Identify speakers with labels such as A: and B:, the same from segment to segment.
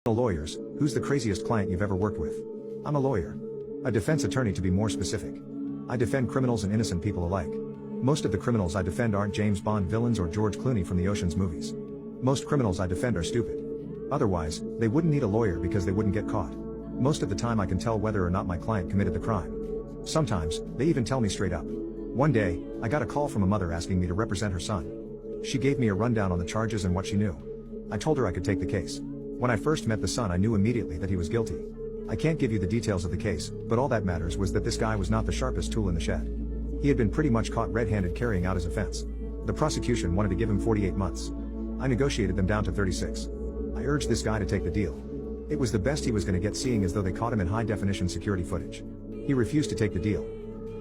A: Lawyers, who's the craziest client you've ever worked with? I'm a lawyer. A defense attorney to be more specific. I defend criminals and innocent people alike. Most of the criminals I defend aren't James Bond villains or George Clooney from the Ocean's movies. Most criminals I defend are stupid. Otherwise, they wouldn't need a lawyer because they wouldn't get caught. Most of the time I can tell whether or not my client committed the crime. Sometimes, they even tell me straight up. One day, I got a call from a mother asking me to represent her son. She gave me a rundown on the charges and what she knew. I told her I could take the case. When I first met the son, I knew immediately that he was guilty. I can't give you the details of the case, but all that matters was that this guy was not the sharpest tool in the shed. He had been pretty much caught red-handed carrying out his offense. The prosecution wanted to give him 48 months. I negotiated them down to 36. I urged this guy to take the deal. It was the best he was going to get, seeing as though they caught him in high-definition security footage. He refused to take the deal.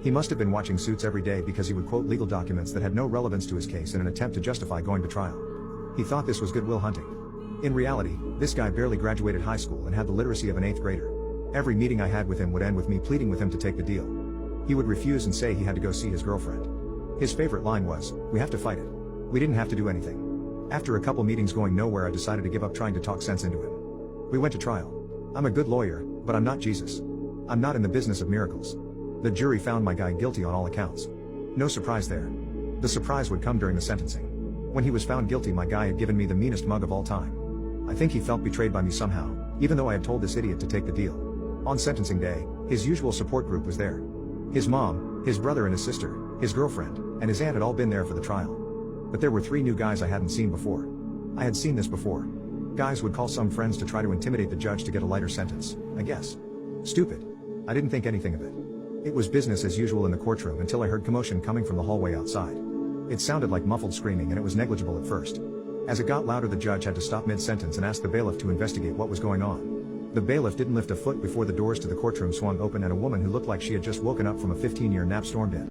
A: He must have been watching Suits every day because he would quote legal documents that had no relevance to his case in an attempt to justify going to trial. He thought this was goodwill hunting. In reality, this guy barely graduated high school and had the literacy of an 8th grader. Every meeting I had with him would end with me pleading with him to take the deal. He would refuse and say he had to go see his girlfriend. His favorite line was, "We have to fight it. We didn't have to do anything." After a couple meetings going nowhere, I decided to give up trying to talk sense into him. We went to trial. I'm a good lawyer, but I'm not Jesus. I'm not in the business of miracles. The jury found my guy guilty on all accounts. No surprise there. The surprise would come during the sentencing. When he was found guilty, my guy had given me the meanest mug of all time. I think he felt betrayed by me somehow, even though I had told this idiot to take the deal. On sentencing day, his usual support group was there. His mom, his brother and his sister, his girlfriend, and his aunt had all been there for the trial. But there were 3 new guys I hadn't seen before. I had seen this before. Guys would call some friends to try to intimidate the judge to get a lighter sentence, I guess. Stupid. I didn't think anything of it. It was business as usual in the courtroom until I heard commotion coming from the hallway outside. It sounded like muffled screaming and it was negligible at first. As it got louder, the judge had to stop mid-sentence and ask the bailiff to investigate what was going on. The bailiff didn't lift a foot before the doors to the courtroom swung open and a woman who looked like she had just woken up from a 15-year nap stormed in.